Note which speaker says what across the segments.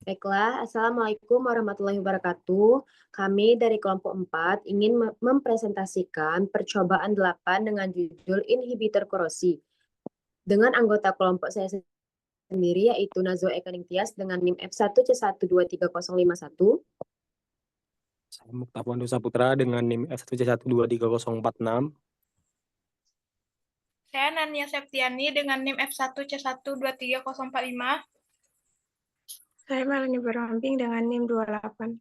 Speaker 1: Baiklah, Assalamualaikum warahmatullahi wabarakatuh. Kami dari kelompok 4 ingin mempresentasikan percobaan 8 dengan judul inhibitor korosi. Dengan anggota kelompok saya sendiri yaitu Nazwa Eka Ningtyas dengan NIM F1C1233051.
Speaker 2: Saya Muktafwan Saputra dengan NIM F1C1233046.
Speaker 3: Saya Nania Septiani dengan NIM F1C1234045.
Speaker 4: Saya Melani Beramping dengan NIM 28.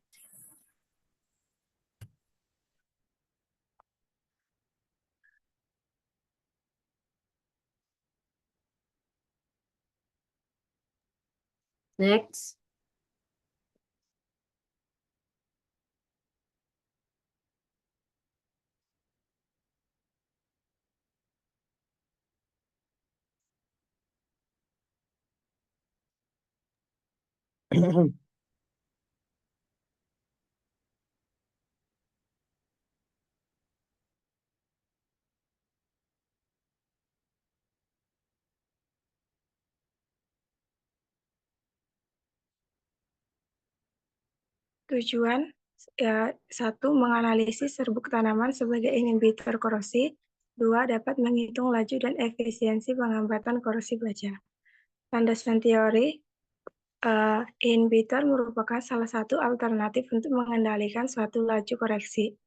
Speaker 1: Next.
Speaker 4: Tujuan 1. Menganalisis serbuk tanaman sebagai inhibitor korosi. 2. Dapat menghitung laju dan efisiensi penghambatan korosi baja. Landasan teori, inhibitor merupakan salah satu alternatif untuk mengendalikan suatu laju korosi.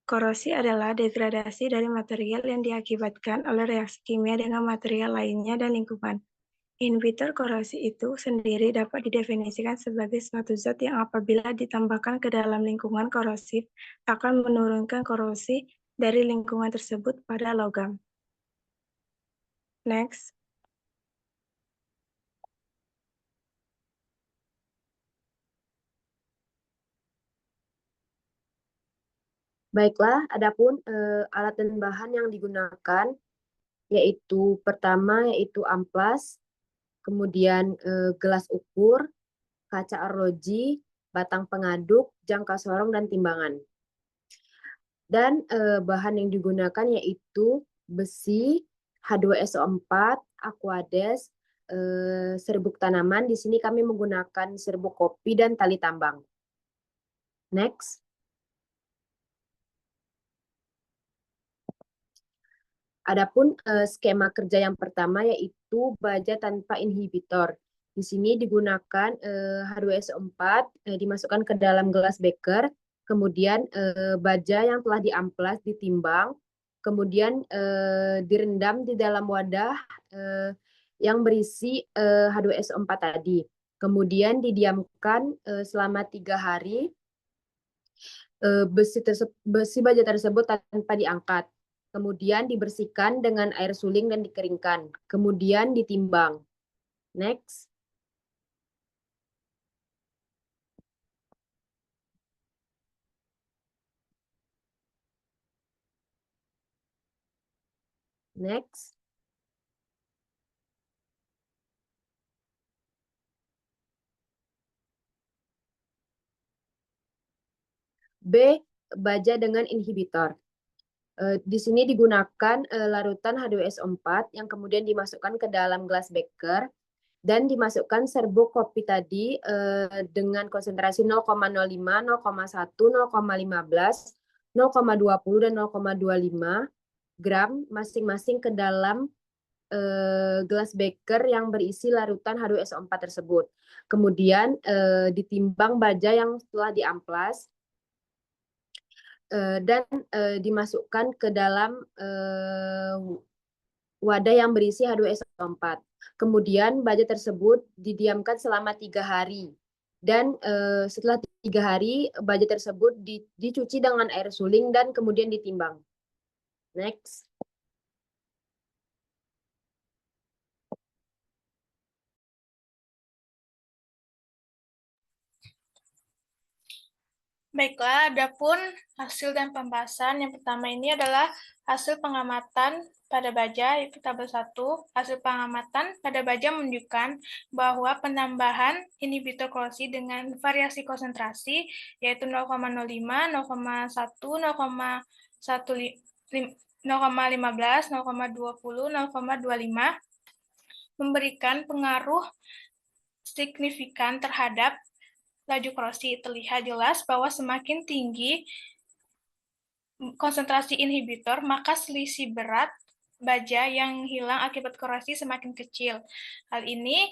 Speaker 4: Korosi adalah degradasi dari material yang diakibatkan oleh reaksi kimia dengan material lainnya dan lingkungan. Inhibitor korosi itu sendiri dapat didefinisikan sebagai suatu zat yang apabila ditambahkan ke dalam lingkungan korosif akan menurunkan korosi dari lingkungan tersebut pada logam. Next.
Speaker 1: Baiklah, adapun alat dan bahan yang digunakan yaitu pertama yaitu amplas, kemudian gelas ukur, kaca arloji, batang pengaduk, jangka sorong, dan timbangan. Dan bahan yang digunakan yaitu besi, H2SO4, aquades, serbuk tanaman. Di sini kami menggunakan serbuk kopi dan tali tambang. Next. Adapun skema kerja yang pertama yaitu baja tanpa inhibitor. Di sini digunakan H2SO4 dimasukkan ke dalam gelas beker, kemudian baja yang telah diamplas ditimbang, kemudian direndam di dalam wadah yang berisi H2SO4 tadi. Kemudian didiamkan selama 3 hari. Besi baja tersebut tanpa diangkat. Kemudian dibersihkan dengan air suling dan dikeringkan. Kemudian ditimbang. Next. Next. B. Baja dengan inhibitor. Di sini digunakan larutan H2SO4 yang kemudian dimasukkan ke dalam gelas beker dan dimasukkan serbuk kopi tadi dengan konsentrasi 0,05, 0,1, 0,15, 0,20, dan 0,25 gram masing-masing ke dalam gelas beker yang berisi larutan H2SO4 tersebut. Kemudian ditimbang baja yang telah diamplas dan dimasukkan ke dalam wadah yang berisi H2SO4. Kemudian baja tersebut didiamkan selama 3 hari. Dan setelah 3 hari, baja tersebut dicuci dengan air suling dan kemudian ditimbang. Next.
Speaker 3: Baiklah, adapun hasil dan pembahasan yang pertama ini adalah hasil pengamatan pada baja, yaitu tabel 1. Hasil pengamatan pada baja menunjukkan bahwa penambahan inhibitor korosi dengan variasi konsentrasi, yaitu 0,05, 0,1, 0,15, 0,20, 0,25, memberikan pengaruh signifikan terhadap laju korosi. Terlihat jelas bahwa semakin tinggi konsentrasi inhibitor, maka selisih berat baja yang hilang akibat korosi semakin kecil. Hal ini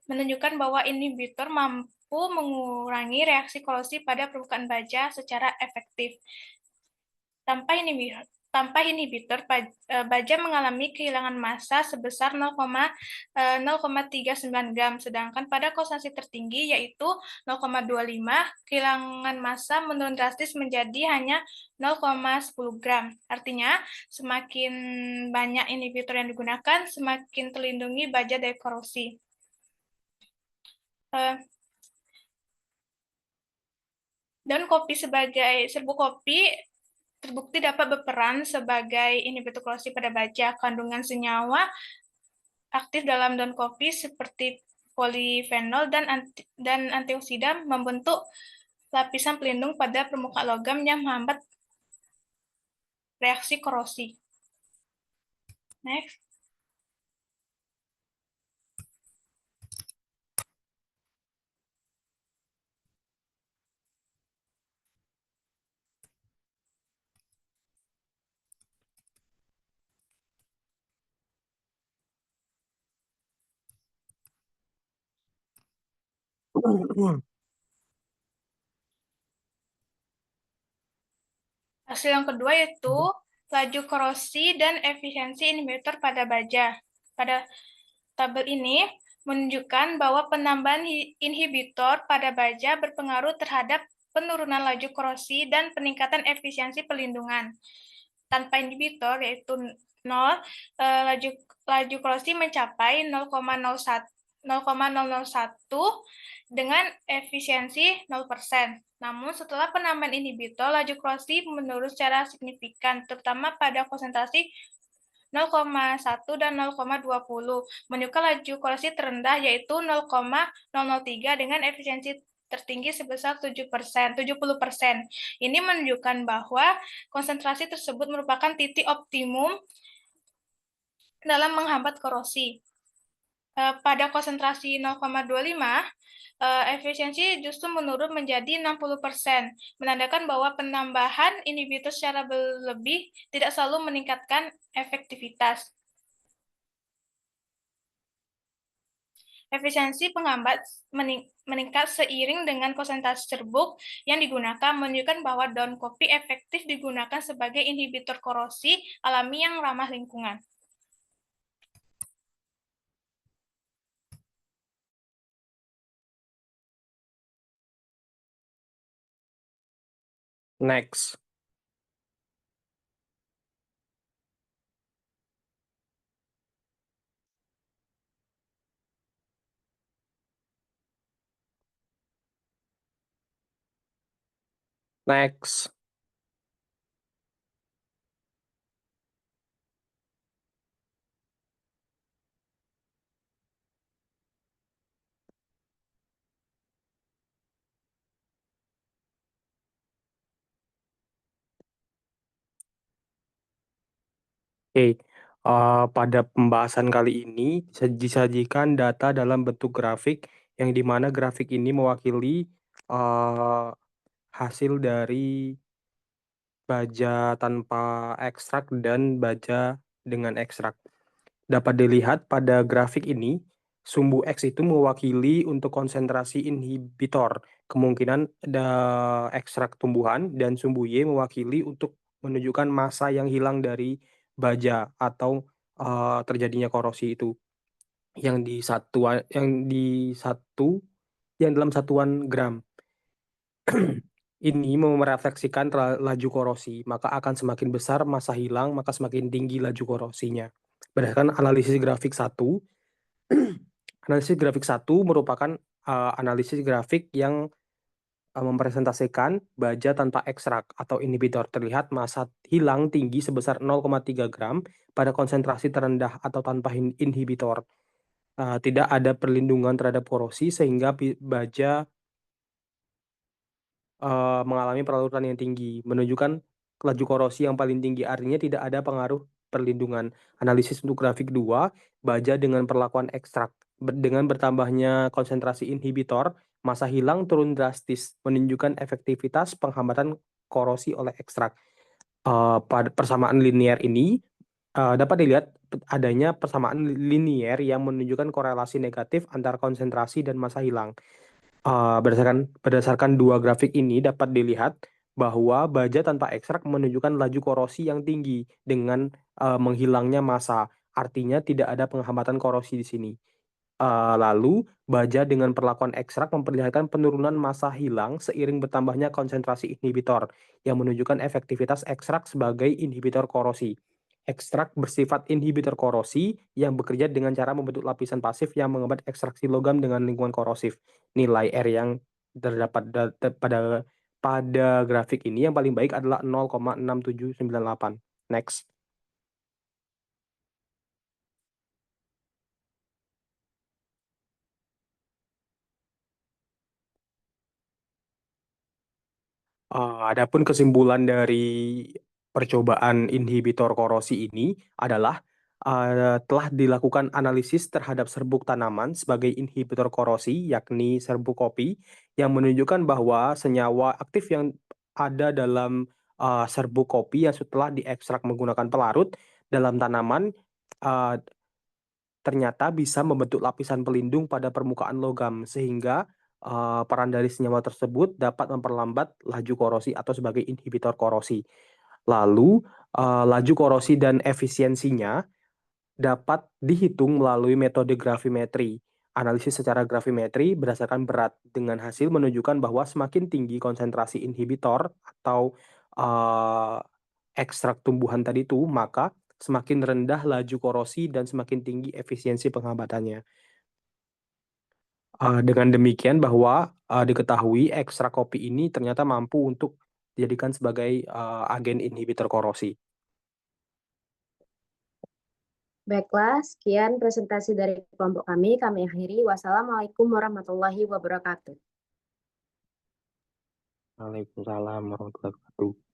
Speaker 3: menunjukkan bahwa inhibitor mampu mengurangi reaksi korosi pada permukaan baja secara efektif. Tanpa inhibitor, baja mengalami kehilangan massa sebesar 0,39 gram, sedangkan pada konsentrasi tertinggi yaitu 0,25, kehilangan massa menurun drastis menjadi hanya 0,10 gram. Artinya, semakin banyak inhibitor yang digunakan, semakin terlindungi baja dari korosi. Dan serbuk kopi terbukti dapat berperan sebagai inhibitor korosi pada baja. Kandungan senyawa aktif dalam daun kopi seperti polifenol dan antioksidan membentuk lapisan pelindung pada permukaan logam yang menghambat reaksi korosi. Next. Hasil yang kedua yaitu laju korosi dan efisiensi inhibitor pada baja. Pada tabel ini menunjukkan bahwa penambahan inhibitor pada baja berpengaruh terhadap penurunan laju korosi dan peningkatan efisiensi pelindungan. Tanpa inhibitor yaitu 0, laju korosi mencapai 0,001 dengan efisiensi 0%. Namun setelah penambahan inhibitor, laju korosi menurun secara signifikan, terutama pada konsentrasi 0,1 dan 0,20, menunjukkan laju korosi terendah yaitu 0,003 dengan efisiensi tertinggi sebesar 70%. Ini menunjukkan bahwa konsentrasi tersebut merupakan titik optimum dalam menghambat korosi. Pada konsentrasi 0,25, efisiensi justru menurun menjadi 60%, menandakan bahwa penambahan inhibitor secara berlebih tidak selalu meningkatkan efektivitas. Efisiensi penghambat meningkat seiring dengan konsentrasi serbuk yang digunakan, menunjukkan bahwa daun kopi efektif digunakan sebagai inhibitor korosi alami yang ramah lingkungan.
Speaker 2: Next. Next. Oke, pada pembahasan kali ini disajikan data dalam bentuk grafik yang dimana grafik ini mewakili hasil dari baja tanpa ekstrak dan baja dengan ekstrak. Dapat dilihat pada grafik ini, sumbu X itu mewakili untuk konsentrasi inhibitor, kemungkinan ada ekstrak tumbuhan, dan sumbu Y mewakili untuk menunjukkan massa yang hilang dari baja atau terjadinya korosi itu yang dalam satuan gram. Ini merefleksikan laju korosi, maka akan semakin besar massa hilang, maka semakin tinggi laju korosinya. Berdasarkan analisis grafik 1, analisis grafik 1 merupakan analisis grafik yang mempresentasikan baja tanpa ekstrak atau inhibitor. Terlihat massa hilang tinggi sebesar 0,3 gram pada konsentrasi terendah atau tanpa inhibitor. Tidak ada perlindungan terhadap korosi sehingga baja mengalami pelarutan yang tinggi, menunjukkan laju korosi yang paling tinggi, artinya tidak ada pengaruh perlindungan. Analisis untuk grafik 2, baja dengan perlakuan ekstrak. Dengan bertambahnya konsentrasi inhibitor, massa hilang turun drastis, menunjukkan efektivitas penghambatan korosi oleh ekstrak. Pada persamaan linier ini dapat dilihat adanya persamaan linier yang menunjukkan korelasi negatif antara konsentrasi dan massa hilang. Berdasarkan dua grafik ini dapat dilihat bahwa baja tanpa ekstrak menunjukkan laju korosi yang tinggi dengan menghilangnya massa. Artinya tidak ada penghambatan korosi di sini. Lalu, baja dengan perlakuan ekstrak memperlihatkan penurunan massa hilang seiring bertambahnya konsentrasi inhibitor, yang menunjukkan efektivitas ekstrak sebagai inhibitor korosi. Ekstrak bersifat inhibitor korosi yang bekerja dengan cara membentuk lapisan pasif yang menghambat ekstraksi logam dengan lingkungan korosif. Nilai R yang terdapat pada grafik ini yang paling baik adalah 0,6798. Next. Adapun kesimpulan dari percobaan inhibitor korosi ini adalah telah dilakukan analisis terhadap serbuk tanaman sebagai inhibitor korosi, yakni serbuk kopi, yang menunjukkan bahwa senyawa aktif yang ada dalam serbuk kopi yang setelah diekstrak menggunakan pelarut dalam tanaman ternyata bisa membentuk lapisan pelindung pada permukaan logam, sehingga peran dari senyawa tersebut dapat memperlambat laju korosi atau sebagai inhibitor korosi. Lalu, laju korosi dan efisiensinya dapat dihitung melalui metode gravimetri. Analisis secara gravimetri berdasarkan berat dengan hasil menunjukkan bahwa semakin tinggi konsentrasi inhibitor atau ekstrak tumbuhan tadi itu, maka semakin rendah laju korosi dan semakin tinggi efisiensi penghambatannya. Dengan demikian bahwa diketahui ekstrak kopi ini ternyata mampu untuk dijadikan sebagai agen inhibitor korosi.
Speaker 1: Baiklah, sekian presentasi dari kelompok kami. Kami akhiri. Wassalamualaikum warahmatullahi wabarakatuh.
Speaker 2: Waalaikumsalam warahmatullahi wabarakatuh.